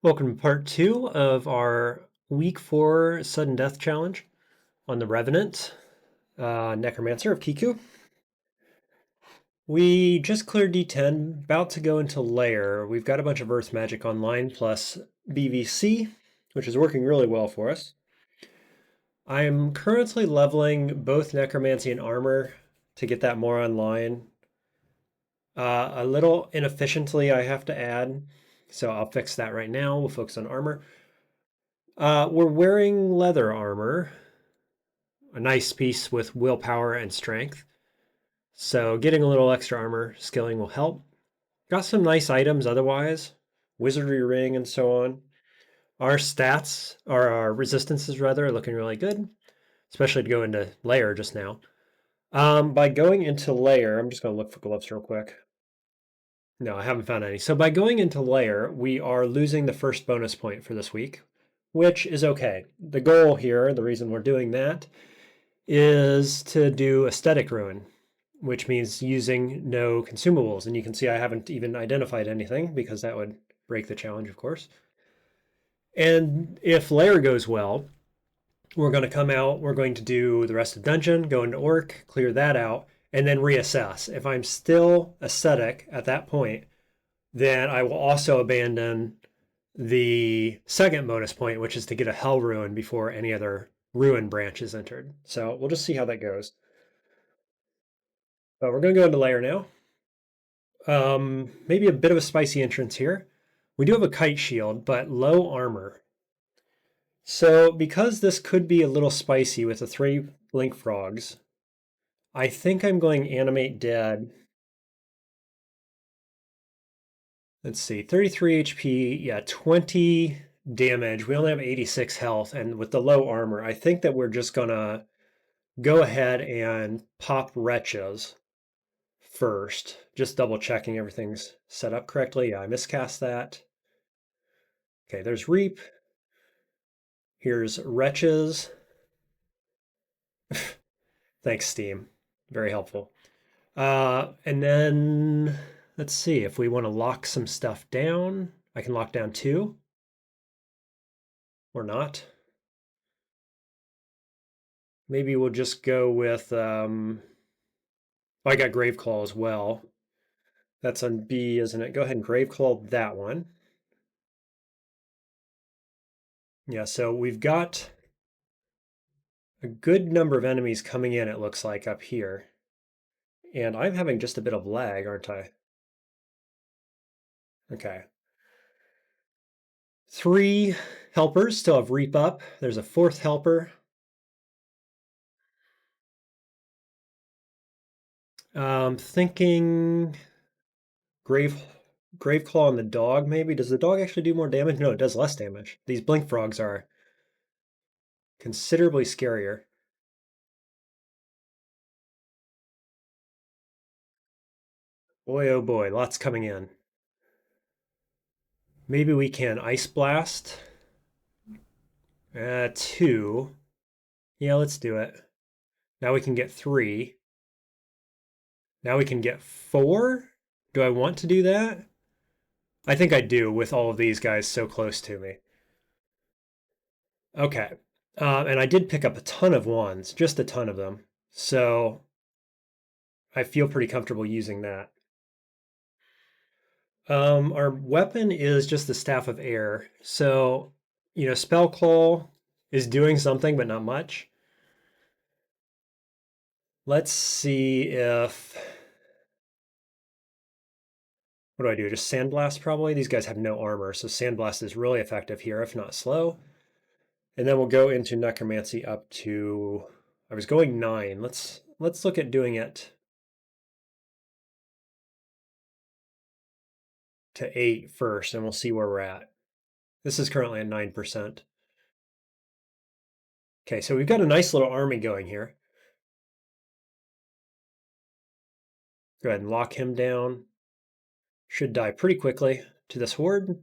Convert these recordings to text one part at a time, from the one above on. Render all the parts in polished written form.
Welcome to part 2 of our week 4 sudden death challenge on the Revenant, Necromancer of Kiku. We just cleared D10, about to go into Lair. We've got a bunch of Earth Magic online plus BVC, which is working really well for us. I'm currently leveling both Necromancy and Armor to get that more online. A little inefficiently, I have to add, so I'll fix that right now. We'll focus on Armor. We're wearing leather armor, a nice piece with willpower and strength. So getting a little extra armor skilling will help. Got some nice items otherwise, wizardry ring and so on. Our stats, or our resistances rather, are looking really good, especially to go into layer just now. By going into layer, I'm just going to look for gloves real quick. No, I haven't found any. So by going into layer, we are losing the first bonus point for this week, which is okay. The goal here, the reason we're doing that, is to do Ascetic Rune, which means using no consumables. And you can see I haven't even identified anything because that would break the challenge, of course. And if Lair goes well, we're going to come out, we're going to do the rest of dungeon, go into Orc, clear that out, and then reassess. If I'm still ascetic at that point, then I will also abandon the second bonus point, which is to get a Hell Ruin before any other Ruin branch is entered. So we'll just see how that goes. But we're going to go into Lair now. Maybe a bit of a spicy entrance here. We do have a kite shield, but low armor. So because this could be a little spicy with the 3 blink frogs, I think I'm going animate dead. Let's see, 33 HP, yeah, 20 damage. We only have 86 health, and with the low armor, I think that we're just gonna go ahead and pop wretches first. Just double checking everything's set up correctly. Yeah, I miscast that. Okay, there's Reap. Here's Wretches. Thanks, Steam. Very helpful. And then let's see if we want to lock some stuff down. I can lock down 2 or not. Maybe we'll just go with. I got Graveclaw as well. That's on B, isn't it? Go ahead and Graveclaw that one. Yeah, so we've got a good number of enemies coming in, it looks like, up here. And I'm having just a bit of lag, aren't I? Okay. 3 helpers still have Reap up. There's a 4th helper. Thinking Graveclaw on the dog, maybe. Does the dog actually do more damage? No, it does less damage. These blink frogs are considerably scarier. Boy, oh boy, lots coming in. Maybe we can Ice Blast. 2. Yeah, let's do it. Now we can get 3. Now we can get 4. Do I want to do that? I think I do with all of these guys so close to me. Okay. And I did pick up a ton of 1s, just a ton of them. So I feel pretty comfortable using that. Our weapon is just the Staff of Air. So, Spell Claw is doing something, but not much. Let's see if... What do I do? Just Sandblast probably? These guys have no armor, so Sandblast is really effective here, if not slow. And then we'll go into Necromancy up to... I was going 9. Let's look at doing it to 8 first, and we'll see where we're at. This is currently at 9%. Okay, so we've got a nice little army going here. Go ahead and lock him down. Should die pretty quickly to this horde.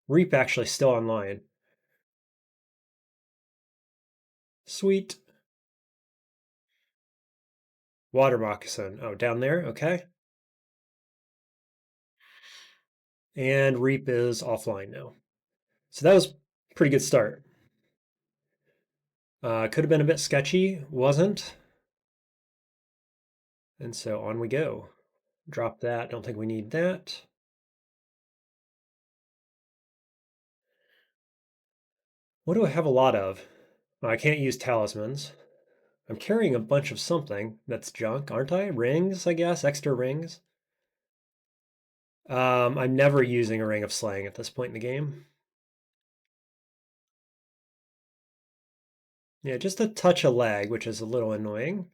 Reap actually still online. Sweet. Water Moccasin. Oh, down there? Okay. And Reap is offline now. So that was a pretty good start. Could have been a bit sketchy, wasn't. And so on we go. Drop that, don't think we need that. What do I have a lot of? I can't use talismans. I'm carrying a bunch of something that's junk, aren't I? Rings, I guess, extra rings. I'm never using a Ring of Slaying at this point in the game. Yeah, just a touch of lag, which is a little annoying.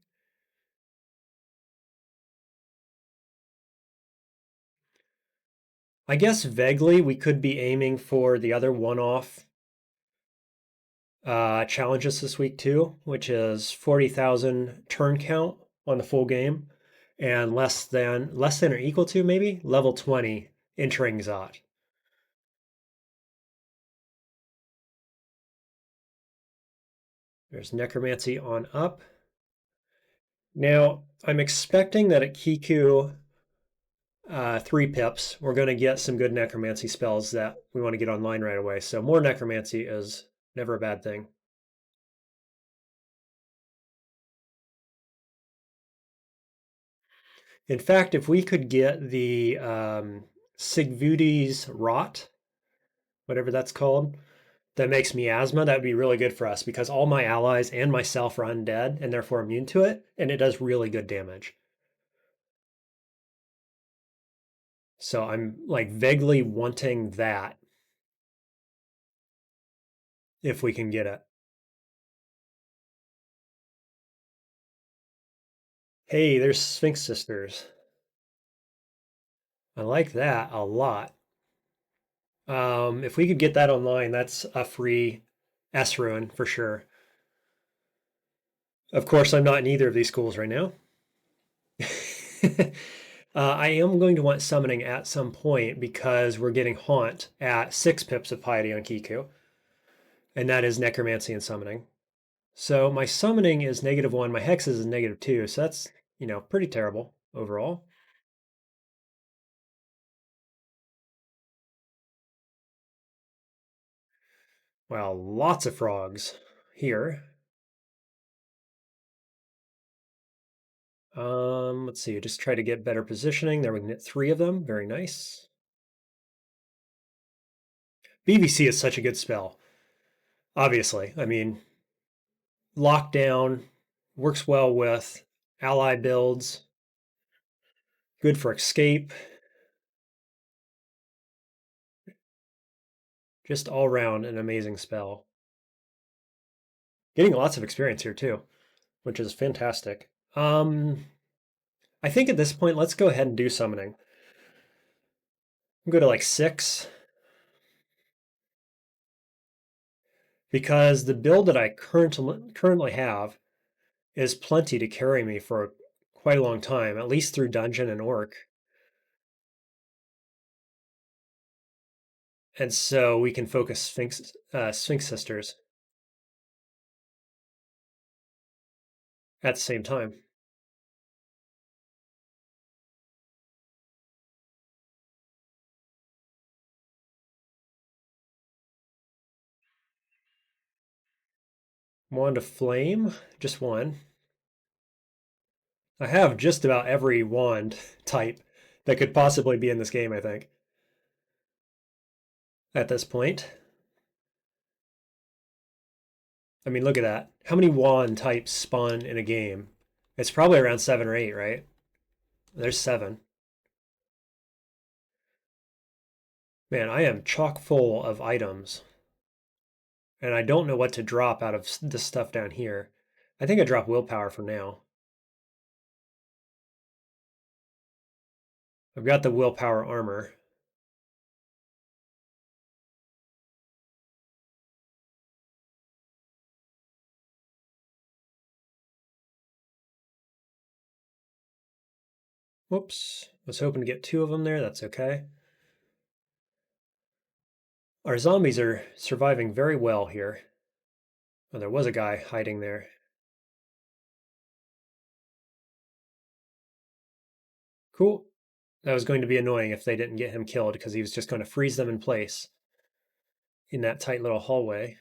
I guess vaguely we could be aiming for the other one-off challenges this week too, which is 40,000 turn count on the full game and less than or equal to maybe level 20 entering Zot. There's Necromancy on up. Now, I'm expecting that at Kiku 3 pips, we're going to get some good Necromancy spells that we want to get online right away. So more Necromancy is never a bad thing. In fact, if we could get the Sigvudi's Rot, whatever that's called, that makes miasma, that would be really good for us because all my allies and myself are undead and therefore immune to it, and it does really good damage. So I'm like vaguely wanting that if we can get it. Hey, there's Sphinx Sisters. I like that a lot. If we could get that online, that's a free S rune for sure. Of course, I'm not in either of these schools right now. I am going to want summoning at some point because we're getting Haunt at 6 pips of piety on Kiku, and that is Necromancy and summoning. So my summoning is -1, my hexes is -2, so that's, pretty terrible overall. Well, lots of frogs here. Let's see, just try to get better positioning. There we can get 3 of them. Very nice. BVC is such a good spell. Obviously, I mean, lockdown works well with ally builds. Good for escape. Just all around an amazing spell. Getting lots of experience here too, which is fantastic. I think at this point, let's go ahead and do summoning. Go to like 6 because the build that I currently have is plenty to carry me for quite a long time, at least through dungeon and orc. And so we can focus Sphinx Sisters at the same time. Wand of Flame, just one. I have just about every wand type that could possibly be in this game, I think, at this point. I mean, look at that. How many wand types spawn in a game? It's probably around 7 or 8, right? There's 7. Man, I am chock full of items. And I don't know what to drop out of this stuff down here. I think I drop willpower for now. I've got the willpower armor. Whoops. Was hoping to get 2 of them there. That's okay. Our zombies are surviving very well here. Oh, there was a guy hiding there. Cool. That was going to be annoying if they didn't get him killed, because he was just going to freeze them in place in that tight little hallway.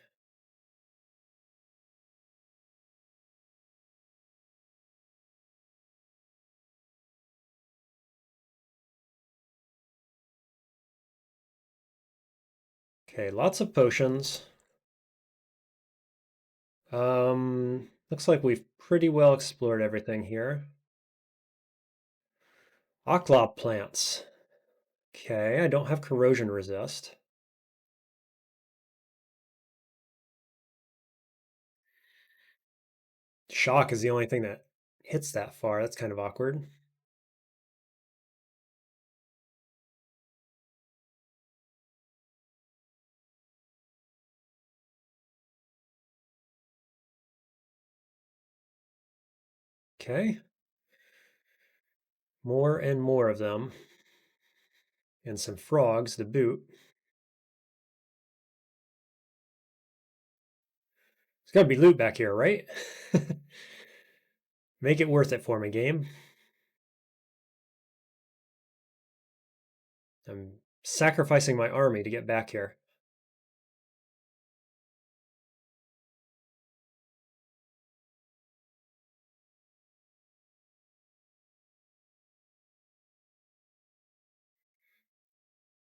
Okay, lots of potions. Looks like we've pretty well explored everything here. Oclop plants. Okay, I don't have corrosion resist. Shock is the only thing that hits that far. That's kind of awkward. Okay. More and more of them. And some frogs to boot. There's got to be loot back here, right? Make it worth it for me, game. I'm sacrificing my army to get back here.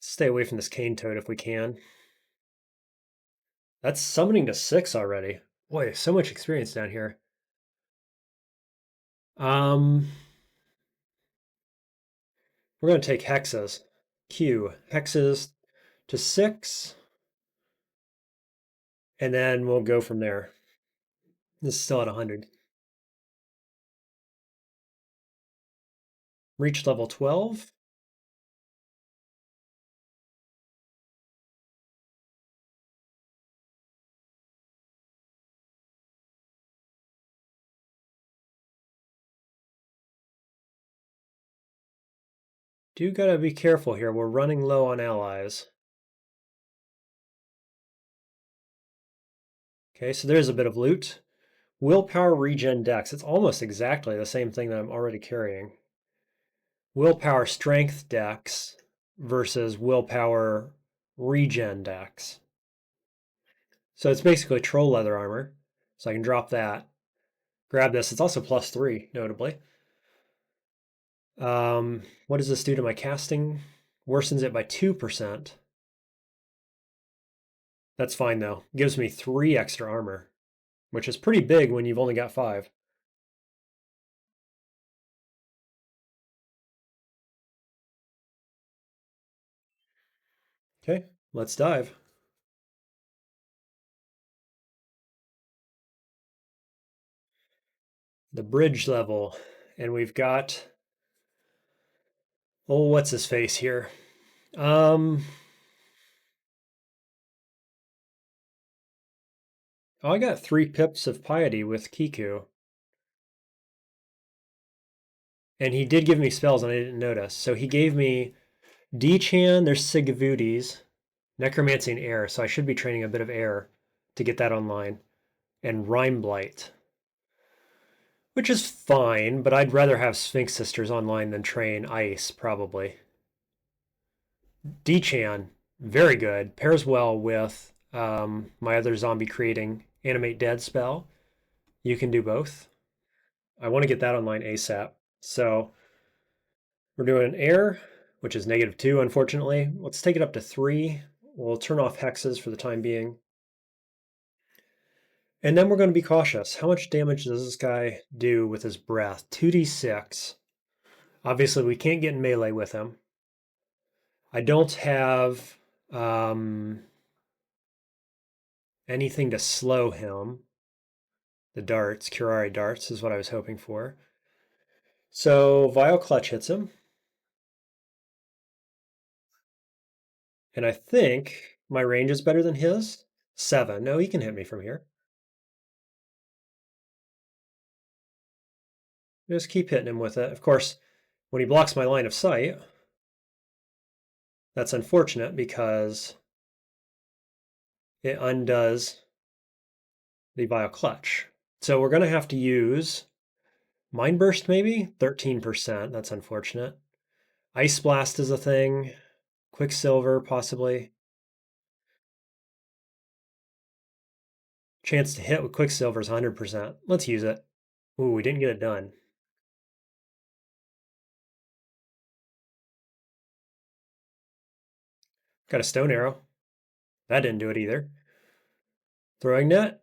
Stay away from this cane toad if we can. That's summoning to 6 already. Boy, so much experience down here. We're going to take hexes. Q. Hexes to 6. And then we'll go from there. This is still at 100. Reach level 12. Do gotta be careful here. We're running low on allies. Okay, so there's a bit of loot. Willpower regen dex. It's almost exactly the same thing that I'm already carrying. Willpower strength dex versus willpower regen dex. So it's basically troll leather armor. So I can drop that. Grab this. It's also +3, notably. What does this do to my casting? Worsens it by 2%. That's fine though. Gives me 3 extra armor, which is pretty big when you've only got 5. Okay, let's dive. The bridge level, and we've got, oh, what's his face here? Oh, I got 3 pips of piety with Kiku. And he did give me spells and I didn't notice. So he gave me D-Chan, there's Sigavudes, Necromancy and Air, so I should be training a bit of Air to get that online. And Rime Blight, which is fine, but I'd rather have Sphinx Sisters online than train Ice, probably. D-Chan, very good. Pairs well with my other zombie creating Animate Dead spell. You can do both. I want to get that online ASAP. So we're doing Air, which is -2, unfortunately. Let's take it up to 3. We'll turn off hexes for the time being. And then we're going to be cautious. How much damage does this guy do with his breath? 2d6. Obviously, we can't get in melee with him. I don't have anything to slow him. The darts, Curare darts, is what I was hoping for. So Vile Clutch hits him. And I think my range is better than his. 7. No, he can hit me from here. Just keep hitting him with it. Of course, when he blocks my line of sight, that's unfortunate because it undoes the Vile Clutch. So we're going to have to use Mind Burst maybe? 13%. That's unfortunate. Ice Blast is a thing. Quicksilver, possibly. Chance to hit with Quicksilver is 100%. Let's use it. Ooh, we didn't get it done. Got a Stone Arrow. That didn't do it either. Throwing Net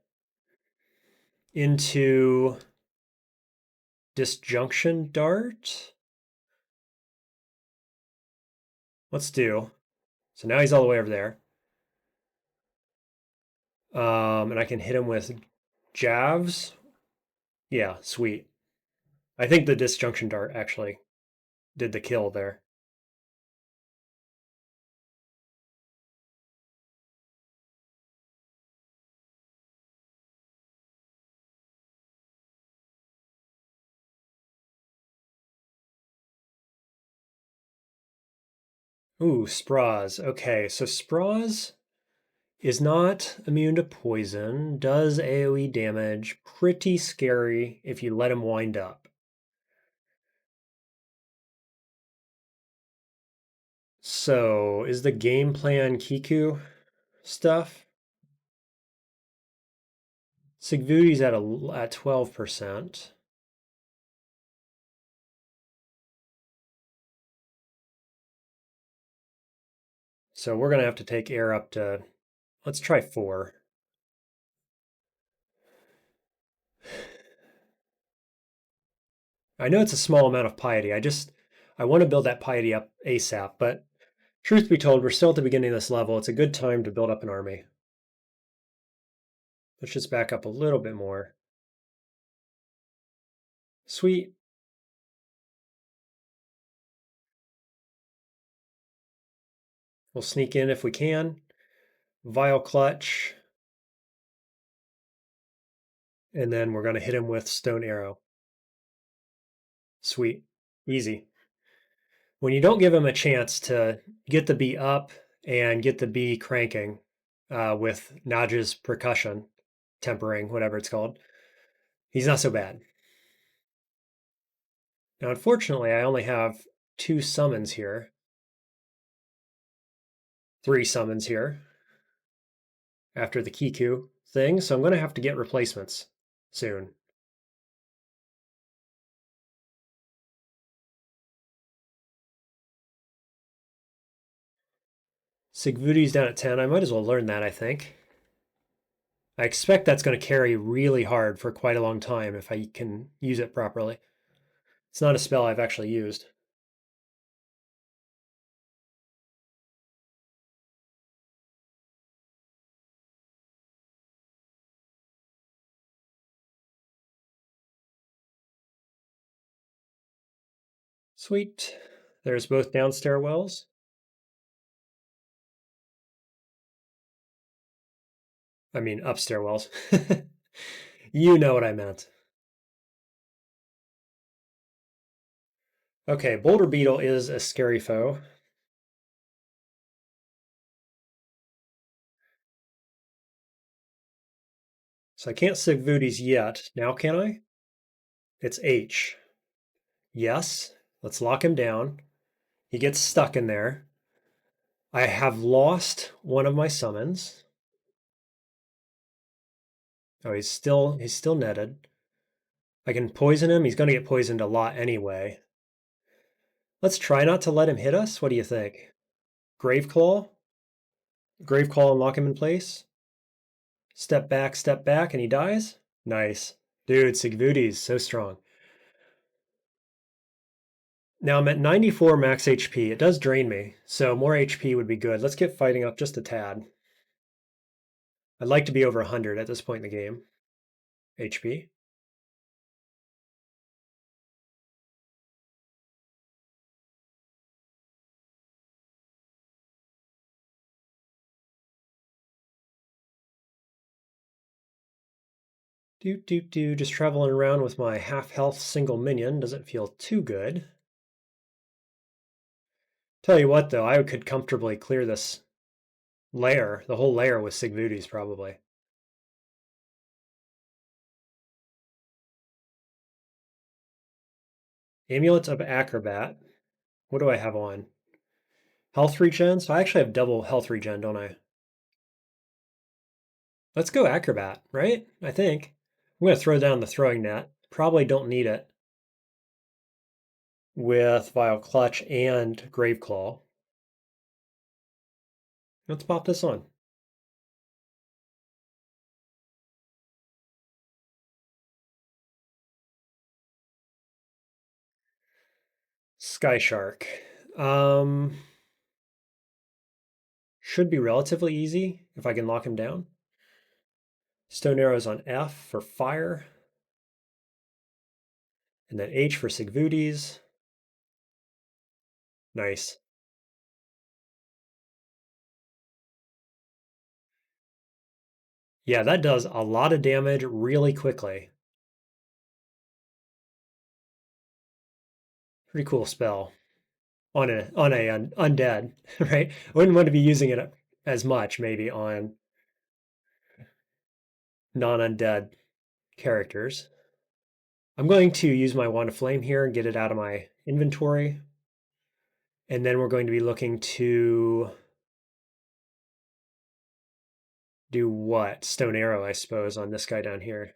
into Disjunction Dart. Let's do. So now he's all the way over there. And I can hit him with Javs. Yeah, sweet. I think the Disjunction Dart actually did the kill there. Ooh, Spraz. Okay, so Spraz is not immune to poison, does AoE damage, pretty scary if you let him wind up. So, is the game plan Kiku stuff? Sigvuti's at 12%. So we're gonna have to take air up to, let's try 4. I know it's a small amount of piety. I want to build that piety up ASAP, but truth be told, we're still at the beginning of this level. It's a good time to build up an army. Let's just back up a little bit more. Sweet. We'll sneak in if we can. Vile Clutch. And then we're going to hit him with Stone Arrow. Sweet. Easy. When you don't give him a chance to get the bee up and get the bee cranking with Naj's percussion, tempering, whatever it's called, he's not so bad. Now, unfortunately, I only have 2 summons here. 3 summons here after the Kiku thing, so I'm going to have to get replacements soon. Sigvuti's down at 10. I might as well learn that, I think. I expect that's going to carry really hard for quite a long time if I can use it properly. It's not a spell I've actually used. Sweet. There's both down stairwells. I mean, up stairwells. You know what I meant. Okay, Boulder Beetle is a scary foe. So I can't Sigvuti's yet. Now can I? It's H. Yes. Let's lock him down. He gets stuck in there. I have lost one of my summons. Oh, he's still netted. I can poison him. He's going to get poisoned a lot anyway. Let's try not to let him hit us. What do you think? Graveclaw? Graveclaw and lock him in place? Step back, and he dies? Nice. Dude, Sigvuti's so strong. Now I'm at 94 max HP. It does drain me, so more HP would be good. Let's get fighting up just a tad. I'd like to be over 100 at this point in the game. HP. Just traveling around with my half health single minion doesn't feel too good. Tell you what, though, I could comfortably clear this layer, the whole layer with Sigvuti's probably. Amulet of Acrobat. What do I have on? Health regen? So I actually have double health regen, don't I? Let's go acrobat, right? I think. I'm going to throw down the throwing net. Probably don't need it with Vile Clutch and Graveclaw. Let's pop this on. Sky Shark. Should be relatively easy if I can lock him down. Stone arrows on F for fire. And then H for Sigvudes. Nice. Yeah, that does a lot of damage really quickly. Pretty cool spell on a undead, right? I wouldn't want to be using it as much maybe on non-undead characters. I'm going to use my Wand of Flame here and get it out of my inventory. And then we're going to be looking to do what? Stone Arrow, I suppose, on this guy down here.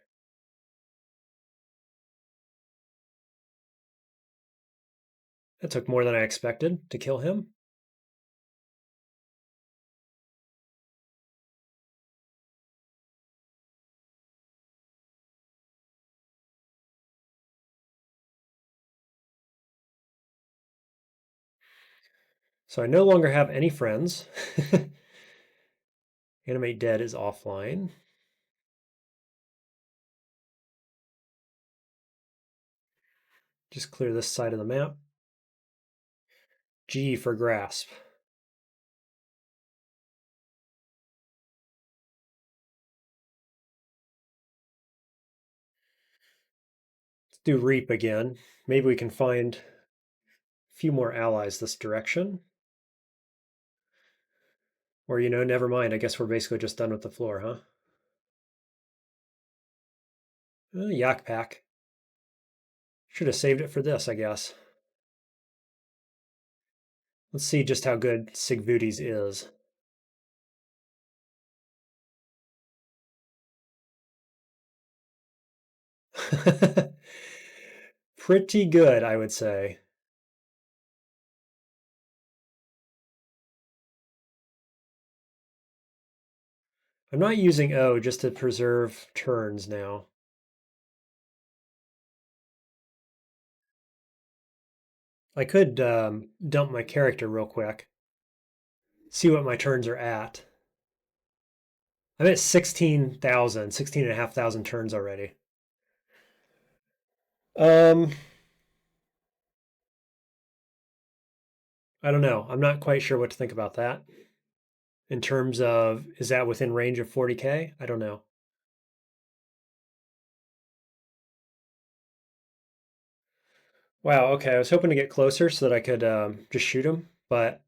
That took more than I expected to kill him. So I no longer have any friends. Animate Dead is offline. Just clear this side of the map. G for Grasp. Let's do Reap again. Maybe we can find a few more allies this direction. Or, never mind. I guess we're basically just done with the floor, huh? Yak Pack. Should have saved it for this, I guess. Let's see just how good Sigvudes is. Pretty good, I would say. I'm not using O just to preserve turns now. I could dump my character real quick. See what my turns are at. I'm at 16,000, 16,500 turns already. I don't know. I'm not quite sure what to think about that. In terms of, is that within range of 40K? I don't know. Wow, okay. I was hoping to get closer so that I could just shoot him, but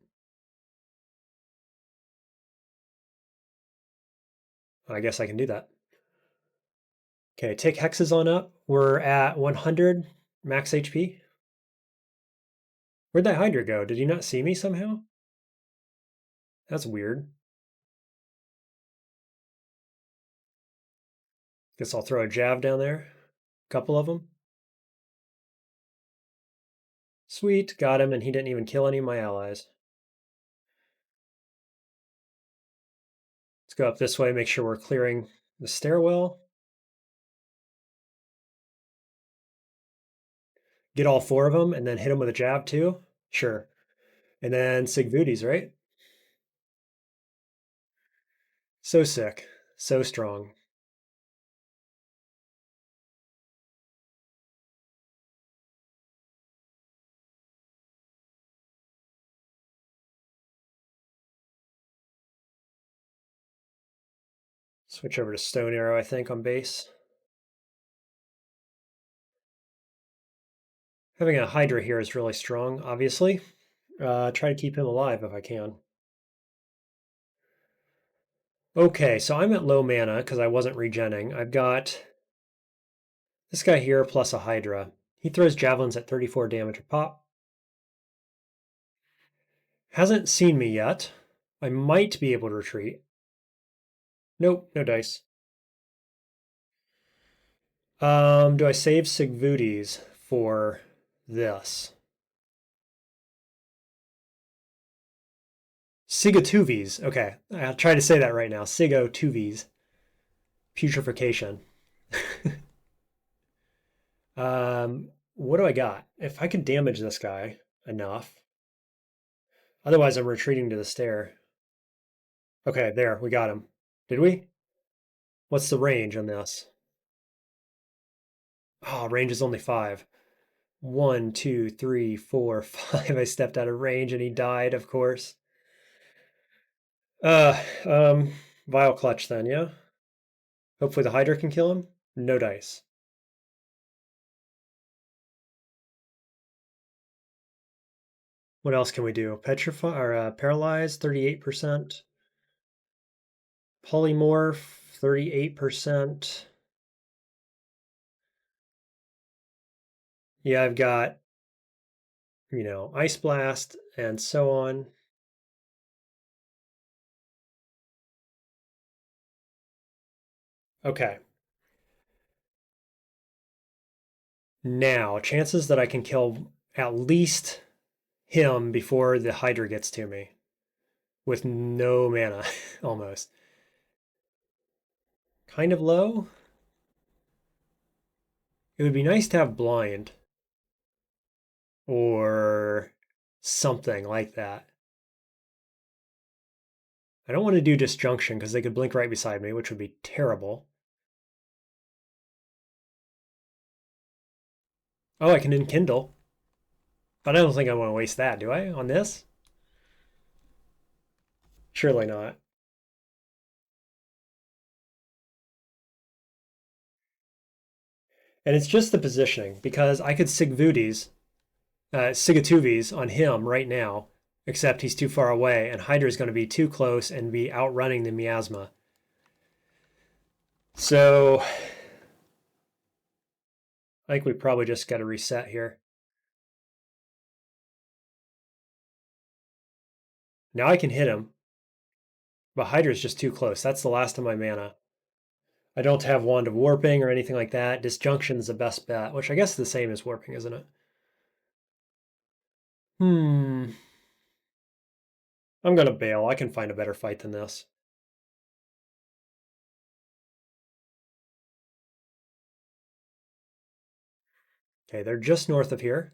I guess I can do that. Okay, take hexes on up. We're at 100 max HP. Where'd that Hydra go? Did he not see me somehow? That's weird. Guess I'll throw a jab down there. A couple of them. Sweet, got him, and he didn't even kill any of my allies. Let's go up this way, make sure we're clearing the stairwell. Get all four of them and then hit them with a jab too? Sure. And then Sigvudes, right? So sick. So strong. Switch over to Stone Arrow, I think, on base. Having a Hydra here is really strong, obviously. Try to keep him alive if I can. Okay, so I'm at low mana because I wasn't regenning. I've got this guy here plus a Hydra. He throws javelins at 34 damage a pop. Hasn't seen me yet. I might be able to retreat. Nope, no dice. Do I save Sigvudi's for this? Sigatuvi's. Okay, I'll try to say that right now. Sigatuvi's. Putrefaction. What do I got? If I can damage this guy enough. Otherwise, I'm retreating to the stair. Okay, there, we got him. Did we? What's the range on this? Oh, range is only 5. 1, 2, 3, 4, 5. I stepped out of range and he died, of course. Uh, Vile Clutch then, yeah? Hopefully the Hydra can kill him. No dice. What else can we do? Petrify or Paralyze, 38%. Polymorph, 38%. Yeah, I've got, Ice Blast and so on. Okay. Now, chances that I can kill at least him before the Hydra gets to me with no mana, almost. Kind of low. It would be nice to have blind or something like that. I don't want to do disjunction because they could blink right beside me, which would be terrible. Oh, I can enkindle. But I don't think I want to waste that, do I, on this? Surely not. And it's just the positioning, because I could Sigatuvi's on him right now, except he's too far away, and Hydra's going to be too close and be outrunning the miasma. So I think we probably just got to reset here. Now I can hit him, but Hydra's just too close. That's the last of my mana. I don't have Wand of Warping or anything like that. Disjunction's the best bet, which I guess is the same as Warping, isn't it? I'm going to bail. I can find a better fight than this. Okay, they're just north of here.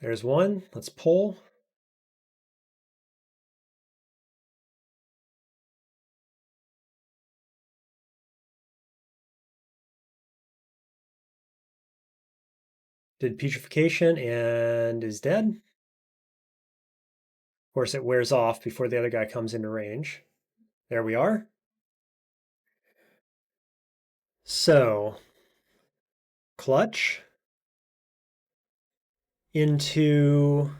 There's one. Let's pull. Did putrefaction and is dead. Of course, it wears off before the other guy comes into range. There we are. So, clutch into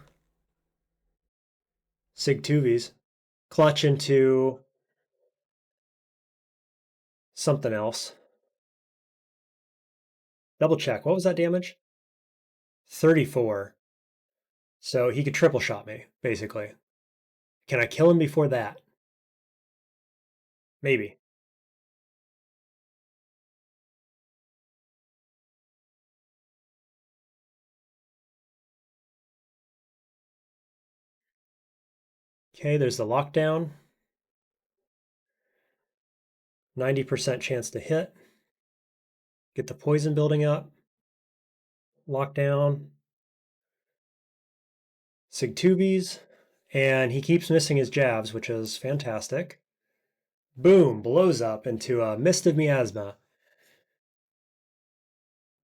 Sigtuvi's. Clutch into something else. Double check. What was that damage? 34. So he could triple shot me, basically. Can I kill him before that? Maybe. Okay, there's the lockdown. 90% chance to hit. Get the poison building up. Lockdown. Sigtuvi's. And he keeps missing his jabs, which is fantastic. Boom, blows up into a mist of miasma.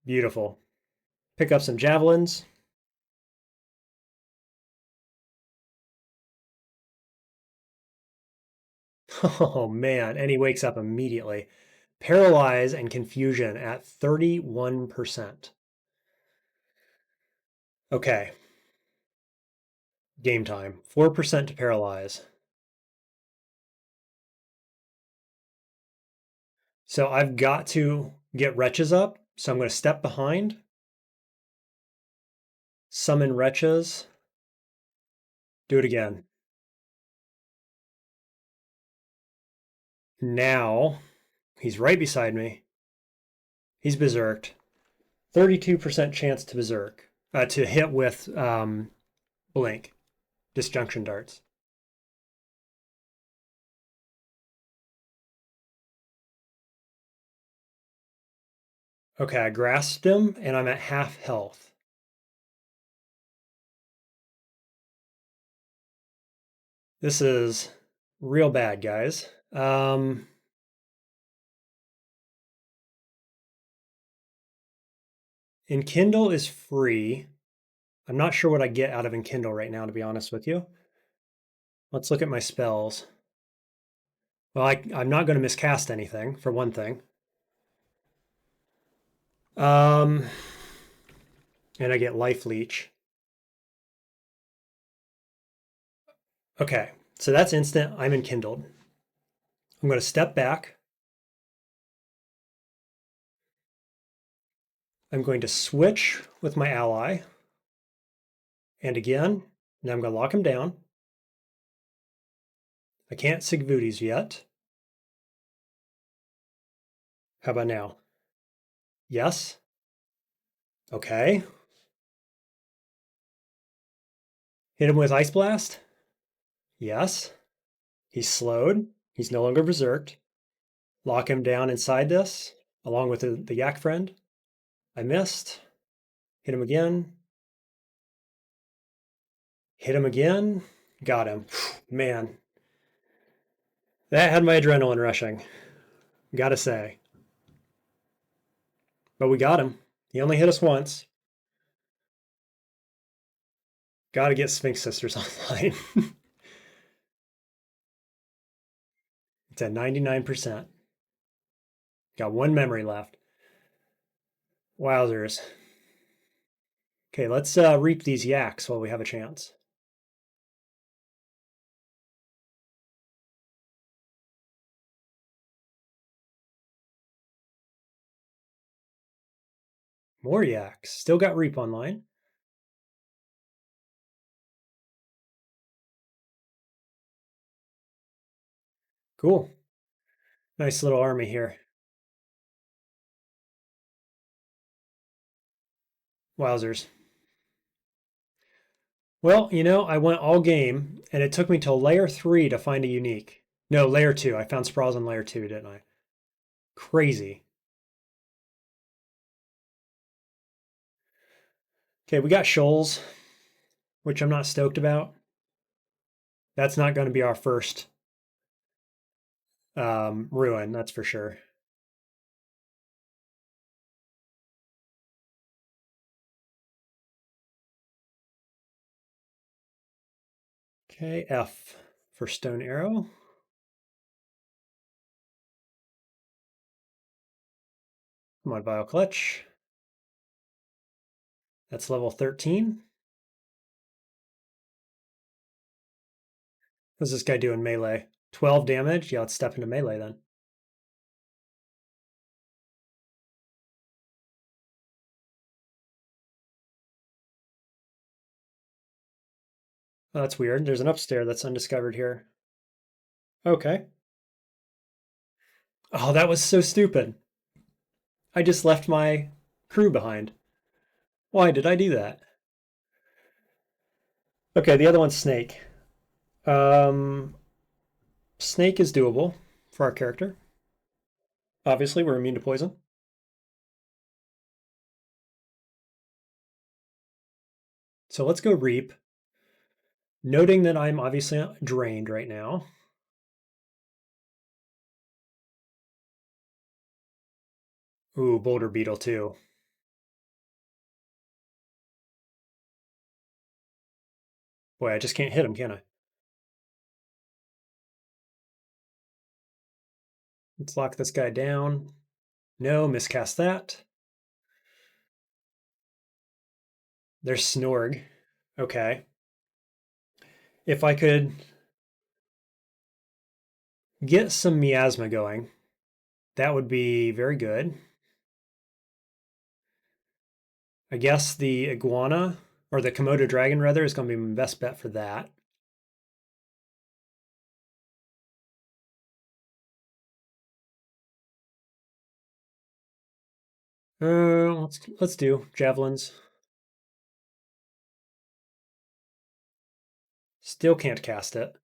Beautiful. Pick up some javelins. Oh man, and he wakes up immediately. Paralyze and confusion at 31%. Okay. Game time. 4% to paralyze. So I've got to get wretches up. So I'm going to step behind. Summon wretches. Do it again. Now, he's right beside me. He's berserked. 32% chance to berserk. To hit with blink. Disjunction darts. Okay, I grasped him, and I'm at half health. This is real bad, guys. Enkindle is free. I'm not sure what I get out of Enkindle right now, to be honest with you. Let's look at my spells. Well, I'm not going to miscast anything, for one thing. And I get Life Leech. Okay, so that's instant. I'm enkindled. I'm going to step back. I'm going to switch with my ally. And again, now I'm going to lock him down. I can't Sigvudi's yet. How about now? Yes. Okay. Hit him with Ice Blast. Yes. He's slowed. He's no longer berserked. Lock him down inside this, along with the yak friend. I missed. Hit him again. Hit him again. Got him. Man. That had my adrenaline rushing. Gotta say. But we got him. He only hit us once. Gotta get Sphinx Sisters online. It's at 99%. Got one memory left. Wowzers. Okay, let's reap these yaks while we have a chance. More yaks. Still got reap online. Cool. Nice little army here. Wowzers. Well, you know, I went all game, and it took me till layer 3 to find a unique. No, layer 2. I found sprawls on layer 2, didn't I? Crazy. Okay, we got shoals, which I'm not stoked about. That's not going to be our first ruin, that's for sure. Okay, F for Stone Arrow. Come on, Vile Clutch. That's level 13. What's this guy doing melee? 12 damage? Yeah, let's step into melee then. Oh, that's weird. There's an upstairs that's undiscovered here. Okay. Oh, that was so stupid. I just left my crew behind. Why did I do that? Okay, the other one's Snake. Snake is doable for our character. Obviously, we're immune to poison. So let's go Reap. Noting that I'm obviously drained right now. Ooh, Boulder Beetle too. Boy, I just can't hit him, can I? Let's lock this guy down. No, miscast that. There's Snorg. Okay. If I could get some miasma going, that would be very good. I guess the iguana or the Komodo dragon rather, is going to be my best bet for that. Let's do javelins. Still can't cast it.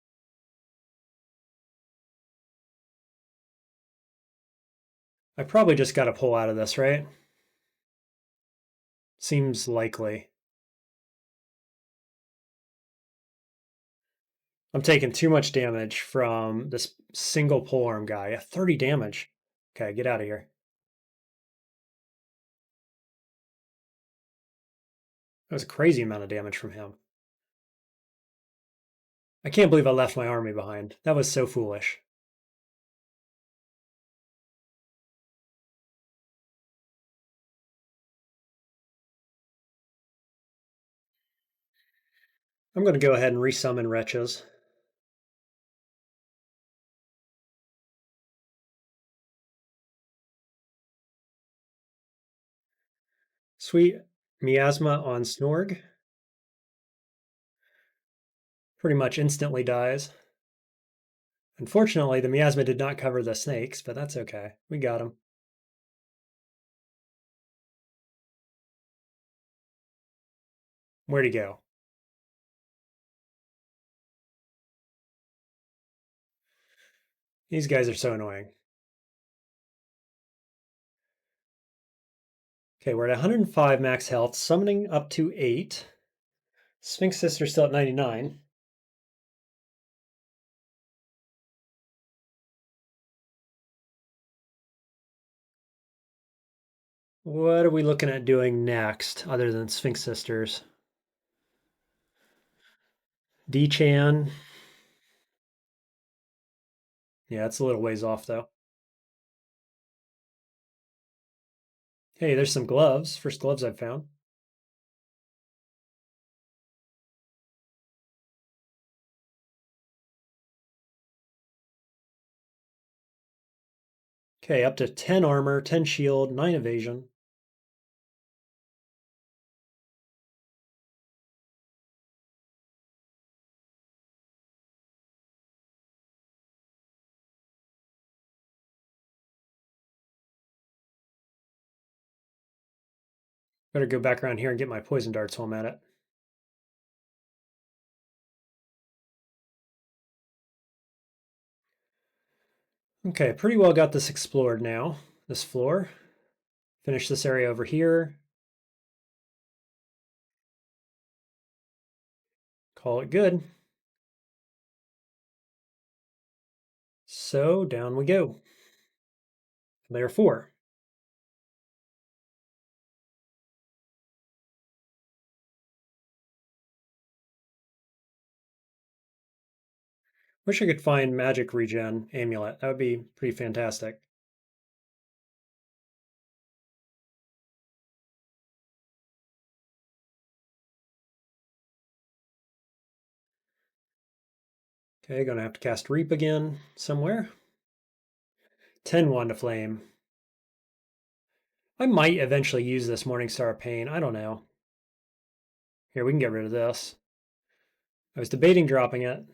I probably just got to pull out of this, right? Seems likely. I'm taking too much damage from this single polearm guy. 30 damage. Okay, get out of here. That was a crazy amount of damage from him. I can't believe I left my army behind. That was so foolish. I'm going to go ahead and resummon wretches. Sweet miasma on Snorg. Pretty much instantly dies. Unfortunately, the miasma did not cover the snakes, but that's okay. We got him. Where'd he go? These guys are so annoying. Okay, we're at 105 max health, summoning up to 8. Sphinx Sister's still at 99. What are we looking at doing next, other than Sphinx Sisters? D-Chan. Yeah, it's a little ways off, though. Hey, there's some gloves. First gloves I've found. Okay, up to 10 armor, 10 shield, 9 evasion. Better go back around here and get my poison darts while I'm at it. Okay, pretty well got this explored now, this floor. Finish this area over here. Call it good. So down we go. Layer 4. Wish I could find magic regen amulet. That would be pretty fantastic. Okay, gonna have to cast Reap again somewhere. 10 Wand of Flame. I might eventually use this Morningstar of Pain. I don't know. Here, we can get rid of this. I was debating dropping it.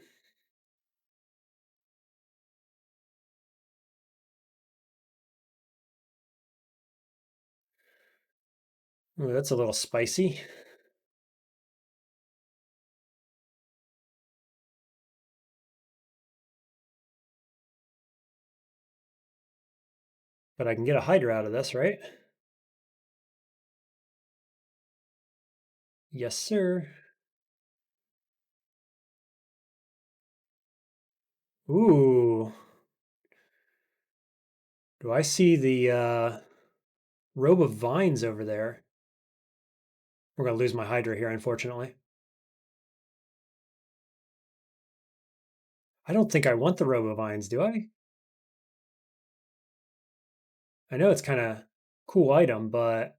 Ooh, that's a little spicy. But I can get a Hydra out of this, right? Yes, sir. Ooh. Do I see the robe of vines over there? We're going to lose my Hydra here, unfortunately. I don't think I want the robe of vines, do I? I know it's kind of cool item, but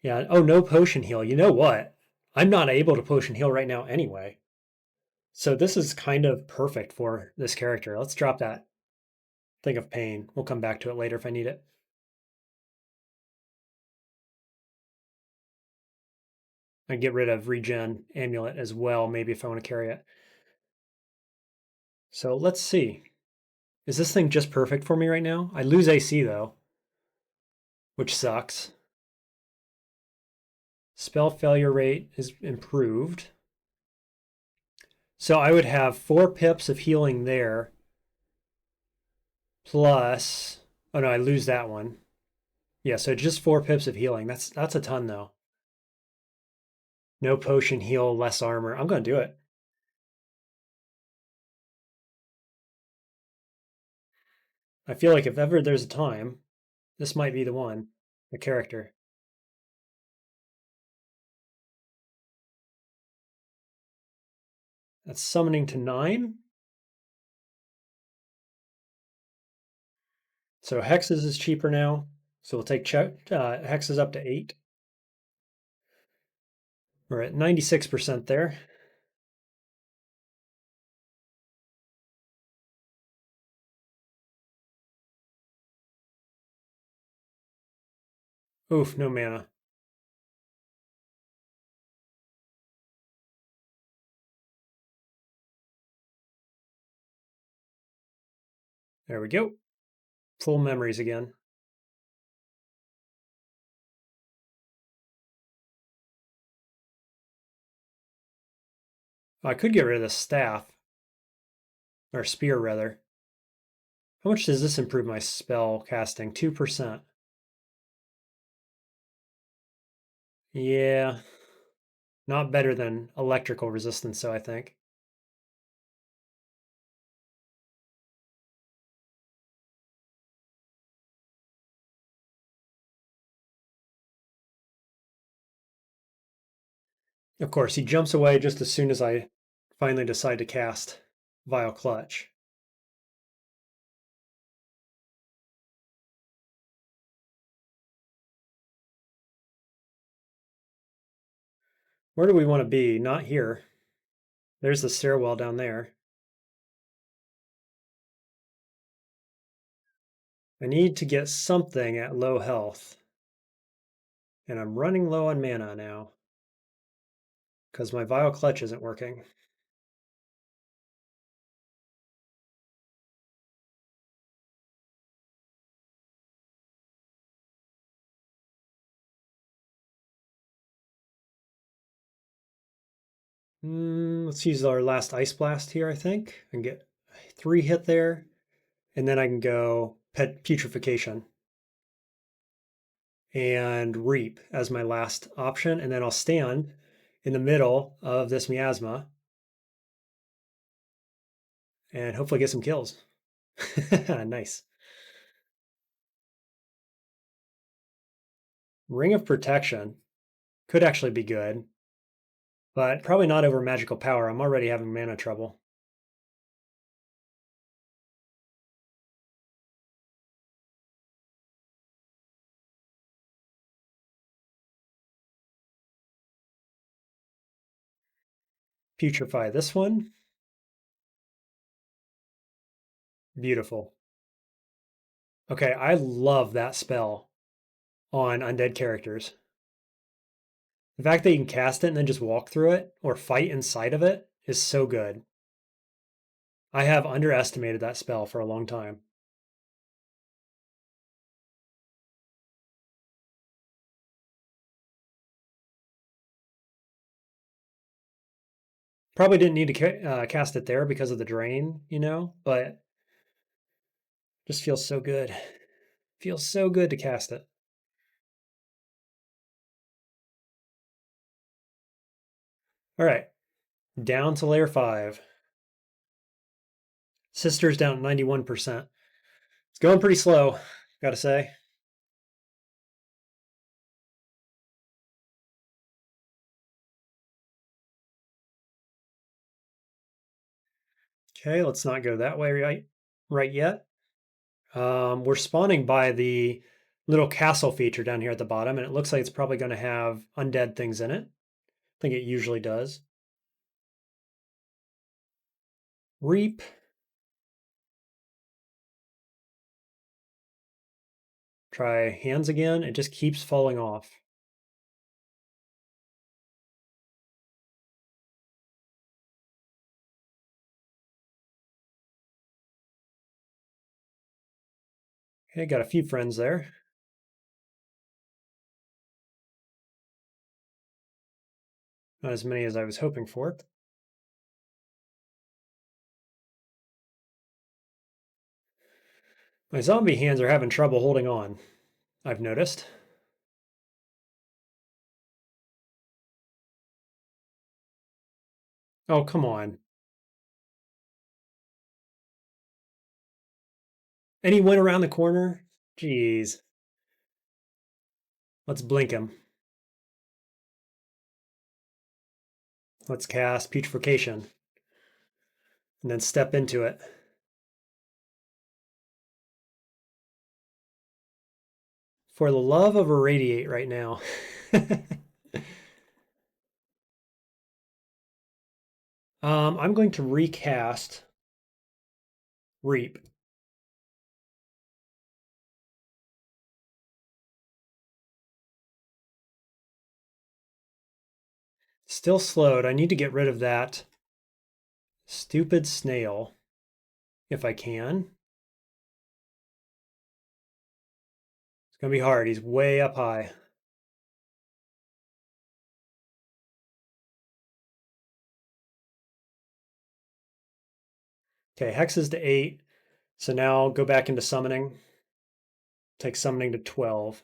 yeah. Oh, no potion heal. You know what? I'm not able to potion heal right now anyway. So this is kind of perfect for this character. Let's drop that thing of pain. We'll come back to it later if I need it. I get rid of regen amulet as well, maybe if I want to carry it. So let's see. Is this thing just perfect for me right now? I lose AC though, which sucks. Spell failure rate is improved. So I would have 4 pips of healing there, plus, oh no, I lose that one. Yeah, so just 4 pips of healing. That's a ton though. No potion heal, less armor. I'm gonna do it. I feel like if ever there's a time, this might be the one, the character. That's summoning to 9. So hexes is cheaper now. So we'll take hexes up to 8. We're at 96% there. Oof, no mana. There we go. Full memories again. I could get rid of the staff, or spear rather. How much does this improve my spell casting? 2%. Yeah, not better than electrical resistance, so I think. Of course, he jumps away just as soon as I finally decide to cast Vile Clutch. Where do we want to be? Not here. There's the stairwell down there. I need to get something at low health. And I'm running low on mana now. Because my Vile Clutch isn't working. Let's use our last Ice Blast here, I think. And get 3 hit there. And then I can go Putrefaction and Reap as my last option. And then I'll stand in the middle of this miasma and hopefully get some kills. Nice. Ring of Protection could actually be good, but probably not over magical power. I'm already having mana trouble. Putrefy this one. Beautiful. Okay, I love that spell on undead characters. The fact that you can cast it and then just walk through it or fight inside of it is so good. I have underestimated that spell for a long time. Probably didn't need to cast it there because of the drain, but just feels so good. Feels so good to cast it. All right, down to layer 5. Sisters down 91%. It's going pretty slow, gotta say. Okay, let's not go that way right yet. We're spawning by the little castle feature down here at the bottom, and it looks like it's probably going to have undead things in it. I think it usually does. Reap. Try hands again. It just keeps falling off. Okay, got a few friends there. Not as many as I was hoping for. My zombie hands are having trouble holding on, I've noticed. Oh, come on. And he went around the corner? Jeez. Let's blink him. Let's cast Putrefaction. And then step into it. For the love of Irradiate right now. I'm going to recast Reap. Still slowed. I need to get rid of that stupid snail if I can. It's going to be hard. He's way up high. Okay, hexes to 8. So now go back into summoning. Take summoning to 12.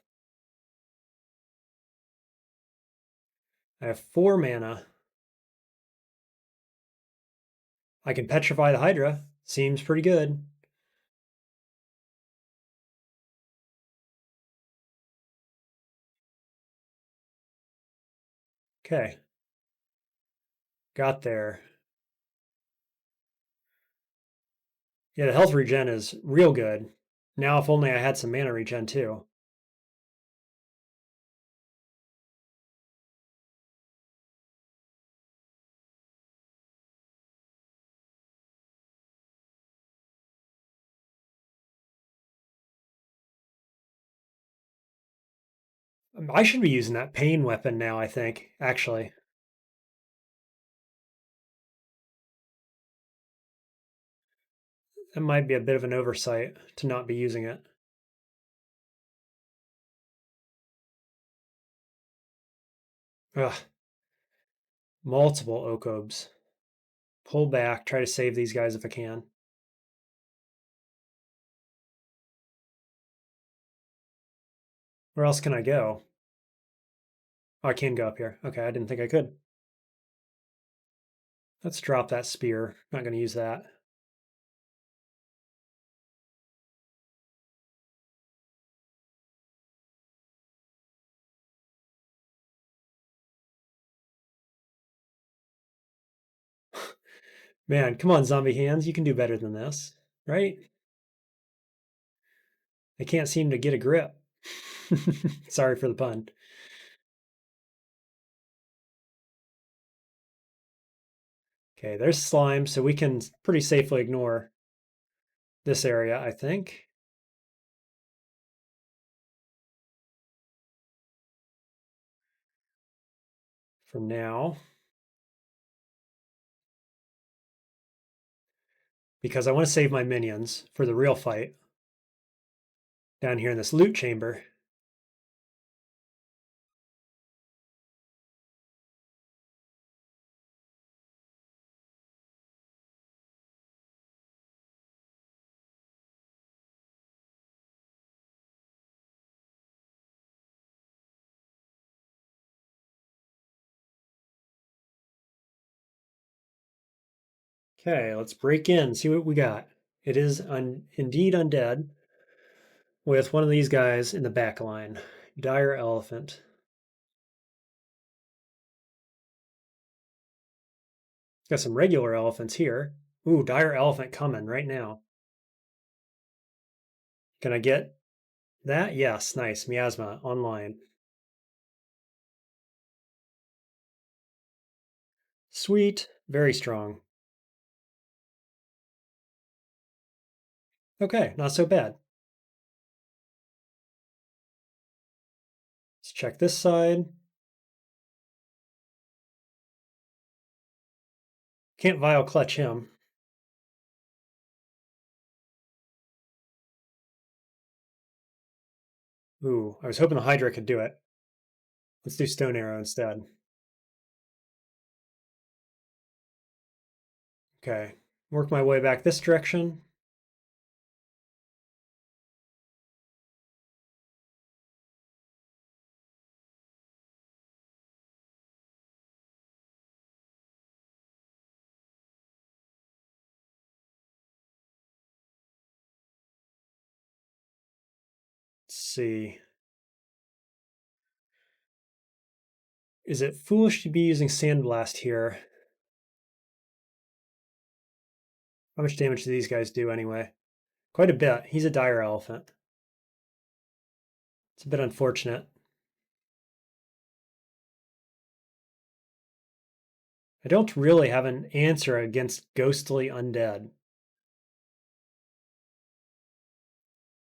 I have 4 mana. I can petrify the Hydra. Seems pretty good. Okay. Got there. Yeah, the health regen is real good. Now if only I had some mana regen too. I should be using that pain weapon now, I think, actually. That might be a bit of an oversight to not be using it. Ugh. Multiple Okobs. Pull back, try to save these guys if I can. Where else can I go? Oh, I can go up here. Okay, I didn't think I could. Let's drop that spear. Not going to use that. Man, come on, zombie hands. You can do better than this, right? I can't seem to get a grip. Sorry for the pun. Okay, there's slime, so we can pretty safely ignore this area, I think. For now. Because I want to save my minions for the real fight down here in this loot chamber. Okay, let's break in, see what we got. It is indeed undead with one of these guys in the back line. Dire Elephant. Got some regular elephants here. Ooh, Dire Elephant coming right now. Can I get that? Yes, nice. Miasma online. Sweet, very strong. Okay, not so bad. Let's check this side. Can't Vile Clutch him. Ooh, I was hoping the Hydra could do it. Let's do Stone Arrow instead. Okay, work my way back this direction. Let's see. Is it foolish to be using Sandblast here? How much damage do these guys do anyway? Quite a bit. He's a dire elephant. It's a bit unfortunate. I don't really have an answer against ghostly undead,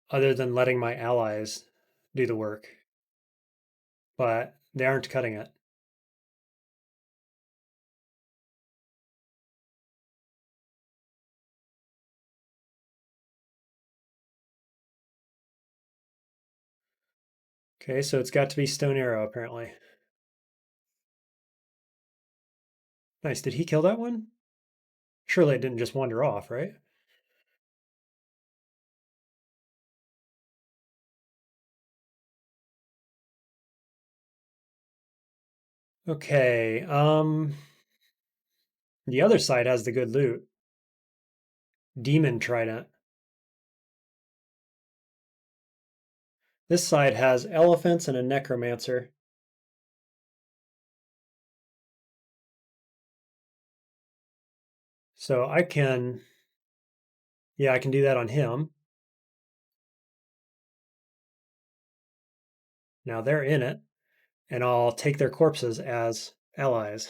other than letting my allies do the work. But they aren't cutting it. Okay, so it's got to be Stone Arrow, apparently. Nice. Did he kill that one? Surely it didn't just wander off, right? Okay, the other side has the good loot. Demon Trident. This side has elephants and a Necromancer. So I can, yeah, I can do that on him. Now they're in it, and I'll take their corpses as allies.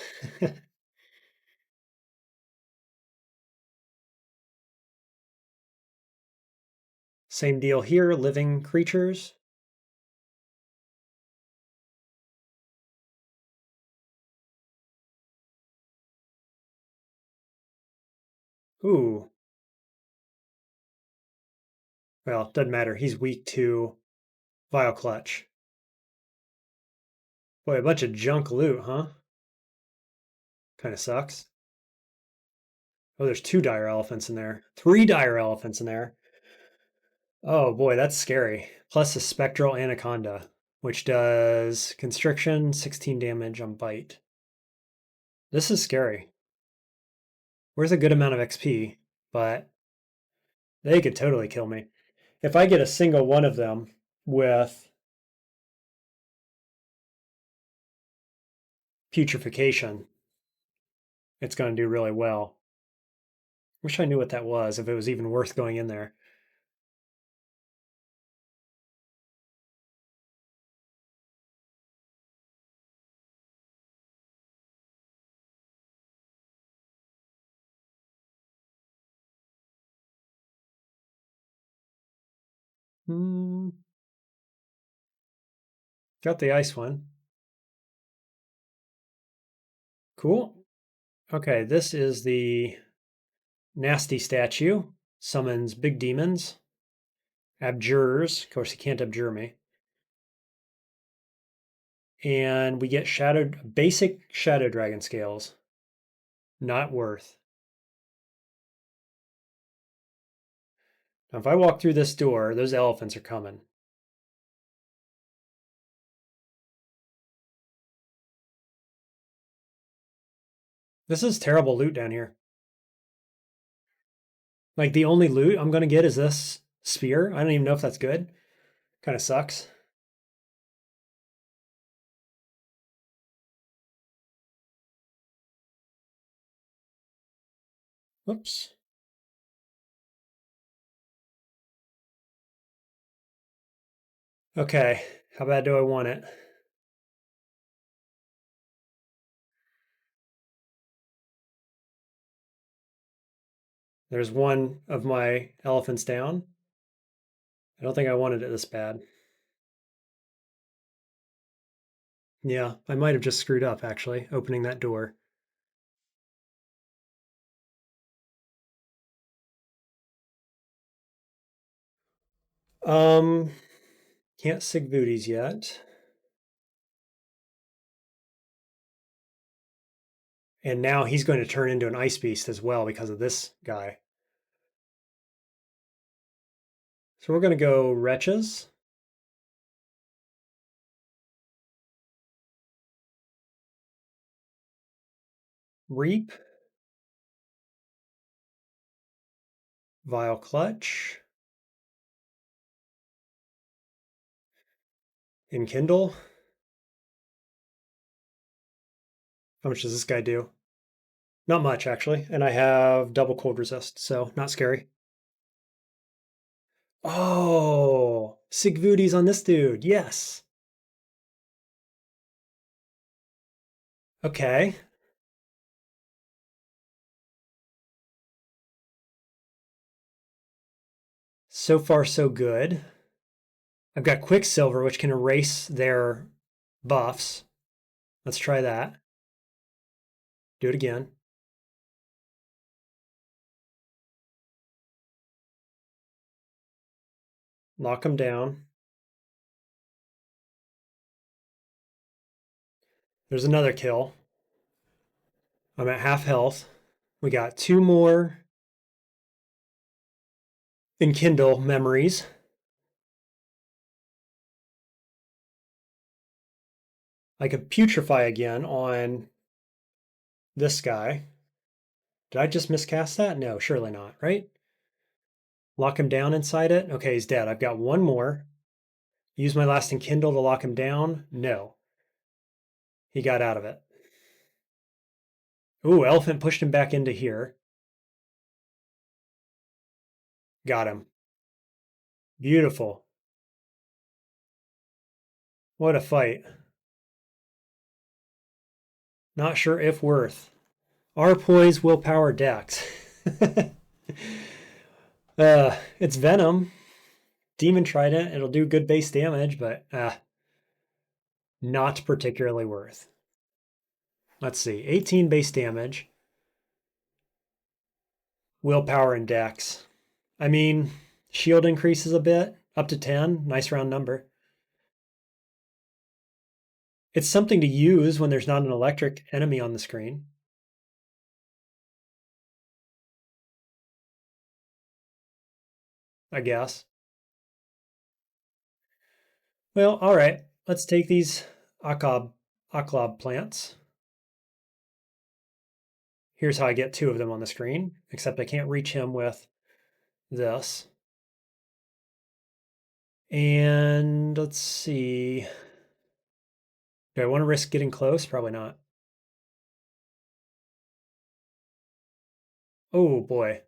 Same deal here, living creatures. Ooh, well, doesn't matter. He's weak to Vile Clutch. Boy, a bunch of junk loot, huh? Kind of sucks. Oh, there's 2 dire elephants in there. 3 dire elephants in there. Oh boy, that's scary. Plus a spectral anaconda, which does constriction, 16 damage on bite. This is scary. Where's a good amount of XP, but they could totally kill me. If I get a single one of them with putrefaction, it's going to do really well. Wish I knew what that was, if it was even worth going in there. Hmm. Got the ice one. Cool. Okay, this is the nasty statue. Summons big demons. Abjures. Of course, he can't abjure me. And we get basic shadow dragon scales. Not worth. Now, if I walk through this door, those elephants are coming. This is terrible loot down here. Like, the only loot I'm going to get is this spear. I don't even know if that's good. Kind of sucks. Whoops. Okay, how bad do I want it? There's one of my elephants down. I don't think I wanted it this bad. Yeah, I might have just screwed up, actually, opening that door. Um, Can't sig booties yet. And now he's going to turn into an ice beast as well because of this guy. So we're going to go Wretches. Reap. Vile Clutch. Enkindle. How much does this guy do? Not much, actually. And I have double cold resist, so not scary. Oh, Sigvudi's on this dude. Yes. Okay. So far, so good. I've got Quicksilver, which can erase their buffs. Let's try that. Do it again. Lock them down. There's another kill. I'm at half health. We got 2 more Enkindle memories. I could putrefy again on this guy. Did I just miscast that? No, surely not, right? Lock him down inside it. Okay, he's dead. I've got 1 more. Use my last Enkindle to lock him down. No. He got out of it. Ooh, Elephant pushed him back into here. Got him. Beautiful. What a fight. Not sure if worth. Our poise, willpower, dex. It's Venom. Demon Trident. It'll do good base damage, but not particularly worth. Let's see. 18 base damage. Willpower and dex. I mean, shield increases a bit, up to 10. Nice round number. It's something to use when there's not an electric enemy on the screen. I guess. Well, all right. Let's take these Aklob plants. Here's how I get 2 of them on the screen, except I can't reach him with this. And let's see. Do I want to risk getting close? Probably not. Oh boy.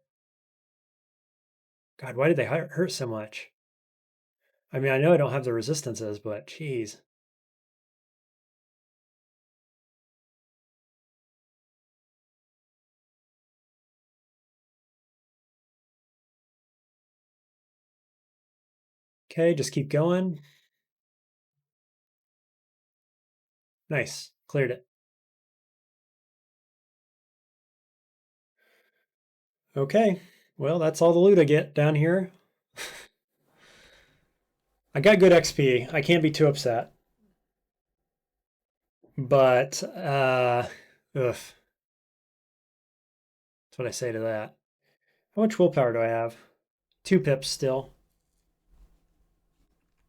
God, why did they hurt so much? I mean, I know I don't have the resistances, but geez. Okay, just keep going. Nice. Cleared it. Okay. Well, that's all the loot I get down here. I got good XP. I can't be too upset. But, that's what I say to that. How much willpower do I have? 2 pips still.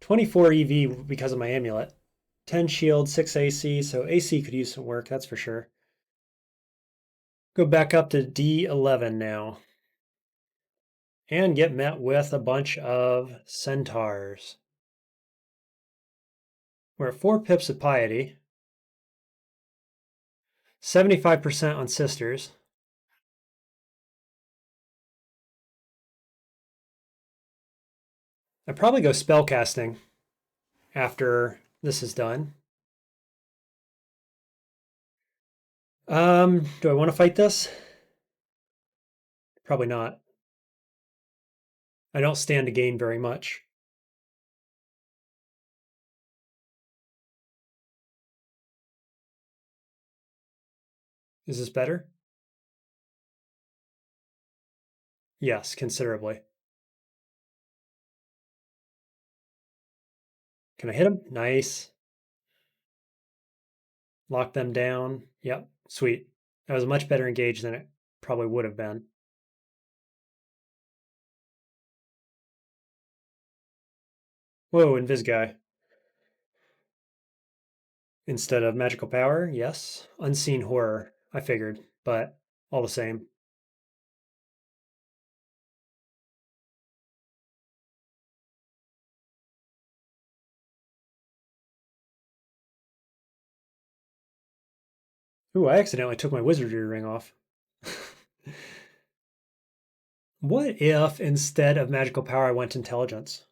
24 EV because of my amulet. 10 shield, 6 AC, so AC could use some work, that's for sure. Go back up to D11 now. And get met with a bunch of centaurs. We're at 4 pips of piety. 75% on sisters. I'd probably go spellcasting after this is done. Do I want to fight this? Probably not. I don't stand to gain very much. Is this better? Yes, considerably. Can I hit him? Nice. Lock them down. Yep, sweet. That was much better engaged than it probably would have been. Whoa, Invis guy. Instead of magical power, yes. Unseen horror, I figured, but all the same. Ooh, I accidentally took my wizardry ring off. What if instead of magical power I went intelligence?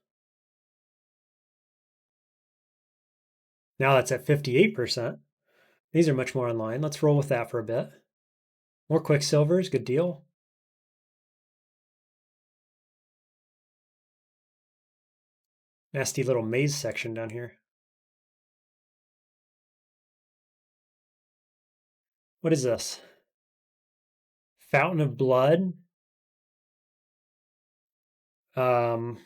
Now that's at 58%. These are much more online. Let's roll with that for a bit. More quicksilvers, good deal. Nasty little maze section down here. What is this? Fountain of Blood. Um,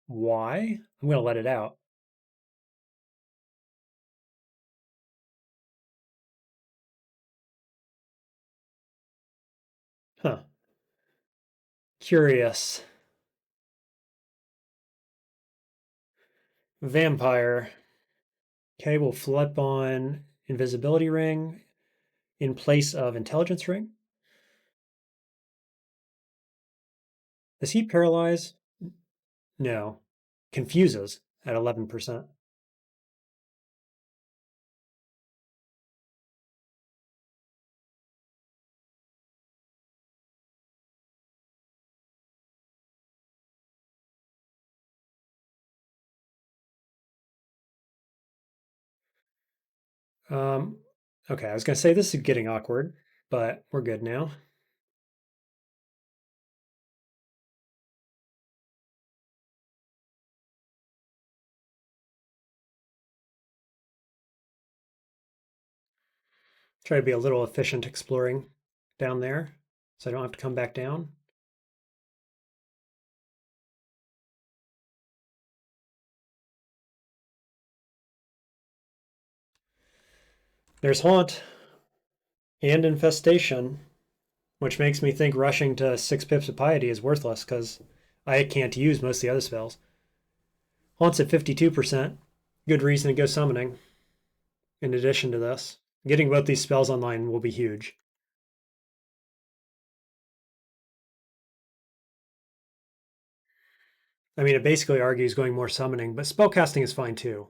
why? I'm going to let it out. Huh. Curious. Vampire. Okay, we'll flip on invisibility ring in place of intelligence ring. Does he paralyze? No. Confuses at 11%. Okay, I was going to say this is getting awkward, but we're good now. Try to be a little efficient exploring down there so I don't have to come back down. There's Haunt and Infestation, which makes me think rushing to 6 pips of Piety is worthless because I can't use most of the other spells. Haunt's at 52%. Good reason to go summoning. In addition to this, getting both these spells online will be huge. I mean, it basically argues going more summoning, but spellcasting is fine too.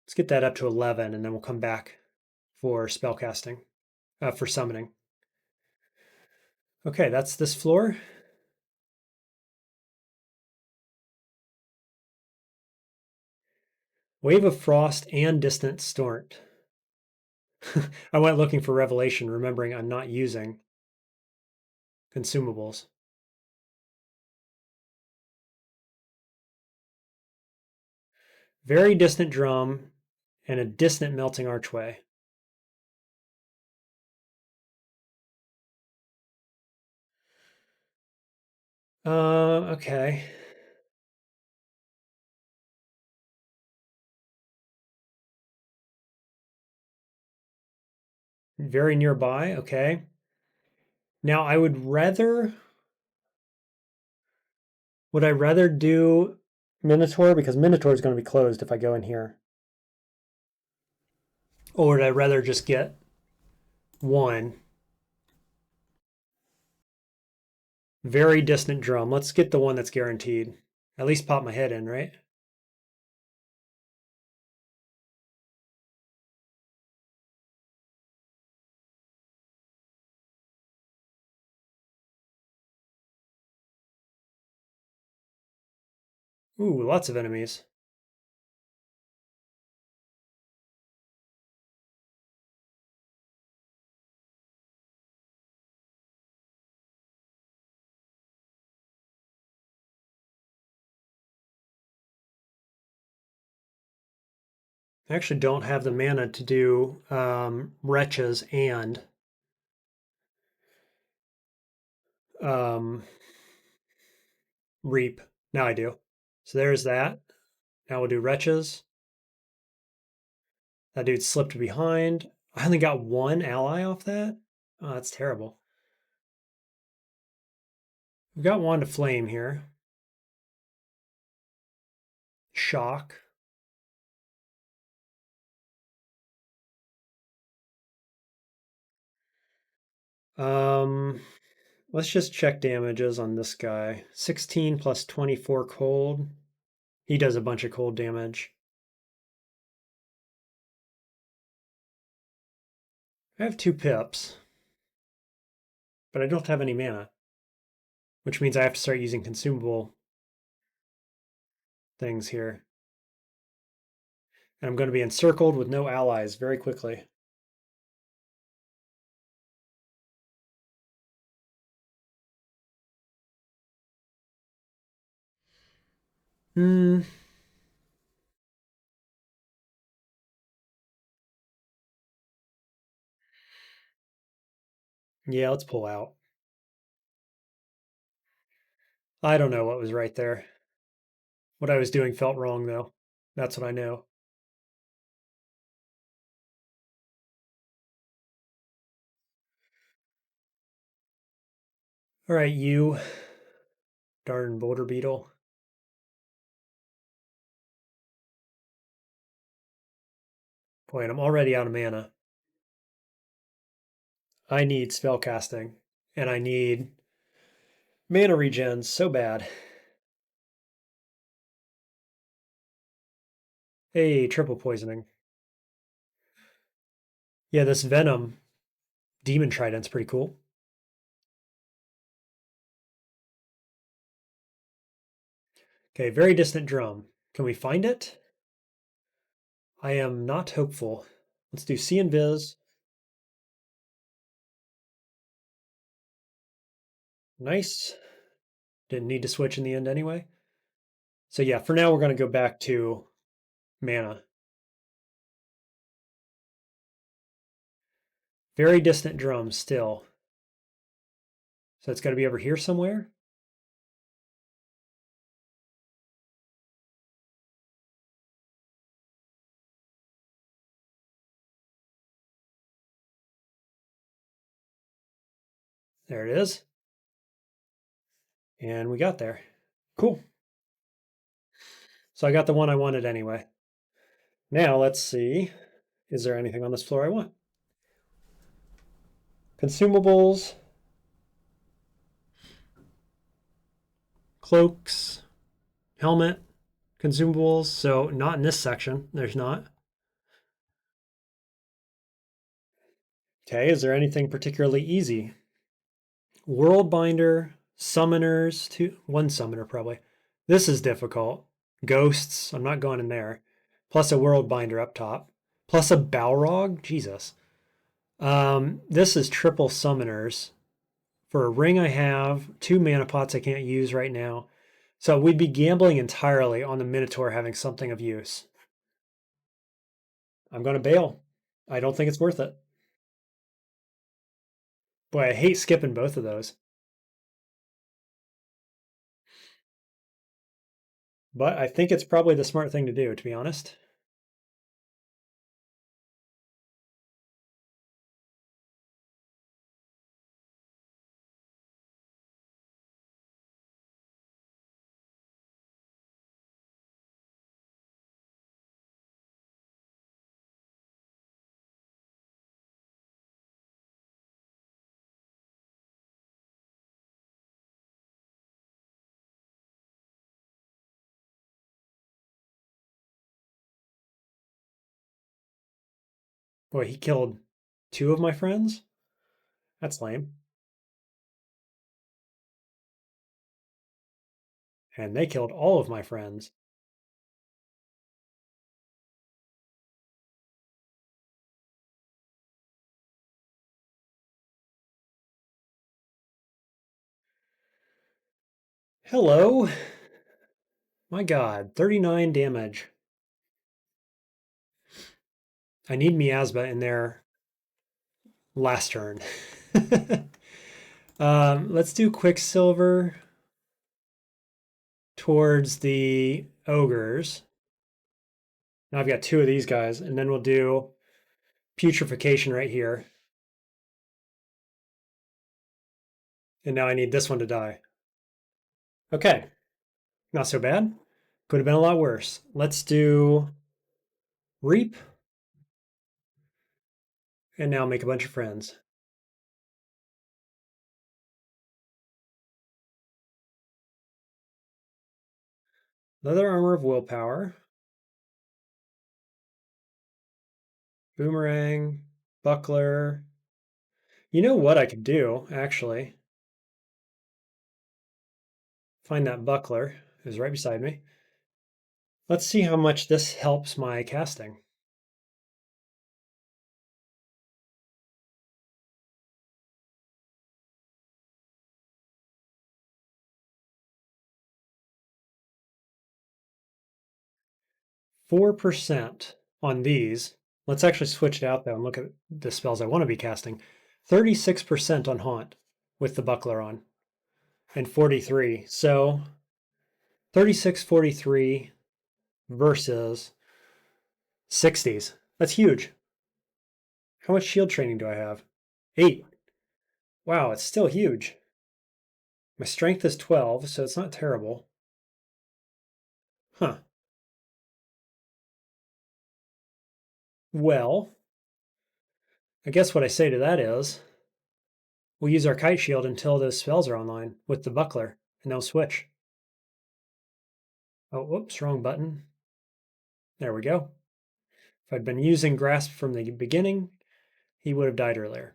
Let's get that up to 11, and then we'll come back for spellcasting, for summoning. Okay, that's this floor. Wave of Frost and Distant Snort. I went looking for Revelation, remembering I'm not using consumables. Very distant drum and a distant melting archway. Okay. Very nearby, okay. Now I would I rather do Minotaur? Because Minotaur is going to be closed if I go in here. Or would I rather just get one? Very distant drum. Let's get the one that's guaranteed. At least pop my head in, right? Ooh, lots of enemies. I actually don't have the mana to do Wretches and um, Reap. Now I do. So there's that. Now we'll do Wretches. That dude slipped behind. I only got one ally off that. Oh, that's terrible. We've got Wand of Flame here. Shock. Let's just check damages on this guy. 16 plus 24 cold. He does a bunch of cold damage. I have 2 pips, but I don't have any mana, which means I have to start using consumable things here. And I'm going to be encircled with no allies very quickly. Hmm. Yeah, let's pull out. I don't know what was right there. What I was doing felt wrong, though. That's what I know. All right, you darn boulder beetle. Boy, and I'm already out of mana. I need spell casting, and I need mana regen so bad. Hey, triple poisoning. Yeah, this venom demon trident's pretty cool. Okay, very distant drum. Can we find it? I am not hopeful. Let's do see invis. Nice. Didn't need to switch in the end anyway. So yeah, for now we're going to go back to mana. Very distant drum still. So it's got to be over here somewhere. There it is. And we got there. Cool. So I got the one I wanted anyway. Now let's see. Is there anything on this floor I want? Consumables. Cloaks. Helmet. Consumables. So not in this section. There's not. Okay, is there anything particularly easy? World Binder, Summoners, one Summoner probably. This is difficult. Ghosts, I'm not going in there. Plus a World Binder up top. Plus a Balrog, Jesus. This is triple Summoners. For a ring I have, 2 mana pots I can't use right now. So we'd be gambling entirely on the Minotaur having something of use. I'm going to bail. I don't think it's worth it. Boy, I hate skipping both of those. But I think it's probably the smart thing to do, to be honest. Boy, he killed 2 of my friends? That's lame. And they killed all of my friends. Hello. My god, 39 damage. I need Miasma in there last turn. Let's do Quicksilver. towards the ogres. Now I've got 2 of these guys, and then we'll do putrefaction right here. And now I need this one to die. Okay, not so bad. Could have been a lot worse. Let's do reap. And now make a bunch of friends. Leather armor of willpower. Boomerang. Buckler. You know what I could do, actually? Find that buckler. It was right beside me. Let's see how much this helps my casting. %4 on these. Let's actually switch it out though and look at the spells I want to be casting. 36% on Haunt with the buckler on, and 43. So 36, 43 versus 60s. That's huge. How much shield training do I have? 8. Wow, it's still huge. My strength is 12, so it's not terrible. Huh. Well, I guess what I say to that is we'll use our kite shield until those spells are online with the buckler, and they'll switch. Oh, whoops, wrong button. There we go. If I'd been using Grasp from the beginning, he would have died earlier.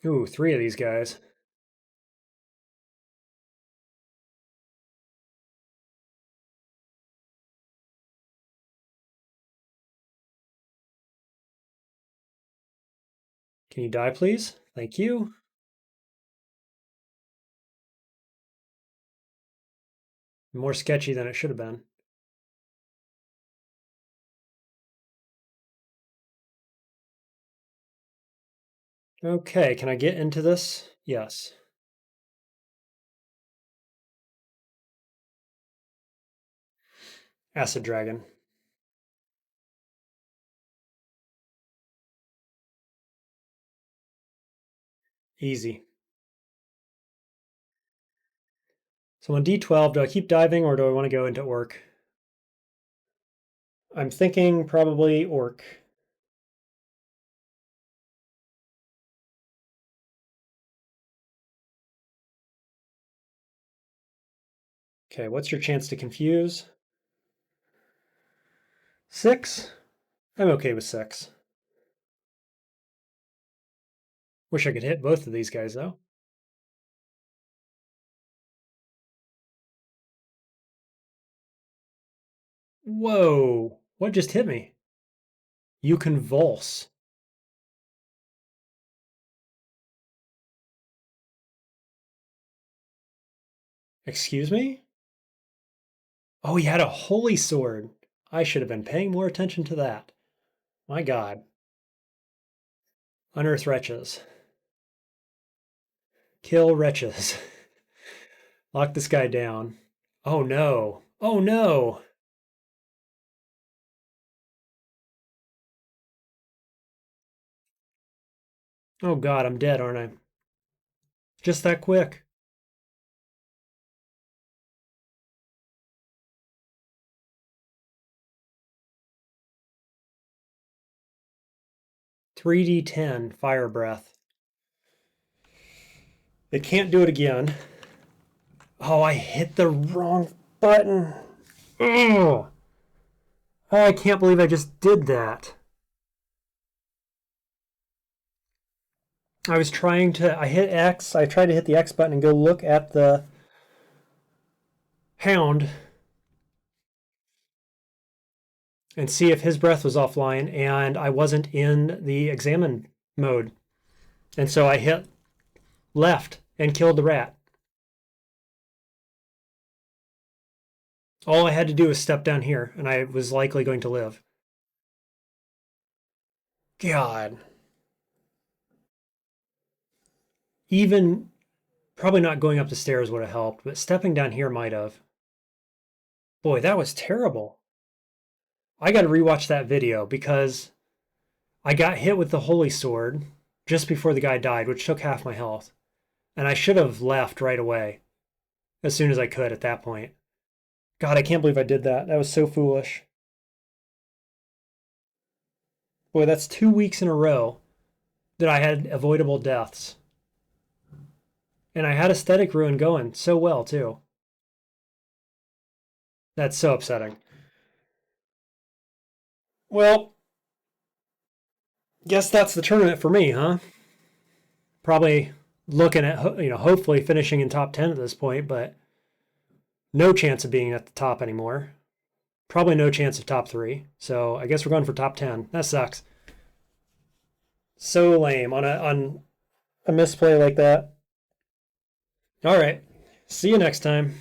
Ooh, 3 of these guys. Can you die, please? Thank you. More sketchy than it should have been. Okay, can I get into this? Yes. Acid Dragon. Easy. So on D12, do I keep diving or do I want to go into Orc? I'm thinking probably Orc. Okay, what's your chance to confuse? 6? I'm okay with 6. Wish I could hit both of these guys, though. Whoa! What just hit me? You convulse. Excuse me? Oh, he had a holy sword. I should have been paying more attention to that. My God. Unearth wretches. Kill wretches. Lock this guy down. Oh no. Oh no. Oh God, I'm dead, aren't I? Just that quick. $3d10 fire breath. It can't do it again. Oh, I hit the wrong button. Ugh. Oh, I can't believe I just did that. I hit X. I tried to hit the X button and go look at the hound and see if his breath was offline, and I wasn't in the examine mode. And so I hit left and killed the rat. All I had to do was step down here, and I was likely going to live. God. Even probably not going up the stairs would have helped, but stepping down here might have. Boy, that was terrible. I got to rewatch that video because I got hit with the Holy Sword just before the guy died, which took half my health. And I should have left right away as soon as I could at that point. God, I can't believe I did that. That was so foolish. Boy, that's 2 weeks in a row that I had avoidable deaths. And I had Ascetic Rune going so well, too. That's so upsetting. Well, guess that's the tournament for me, huh? Probably looking at, hopefully finishing in top 10 at this point, but no chance of being at the top anymore. Probably no chance of top 3. So I guess we're going for top 10. That sucks. So lame on a misplay like that. All right. See you next time.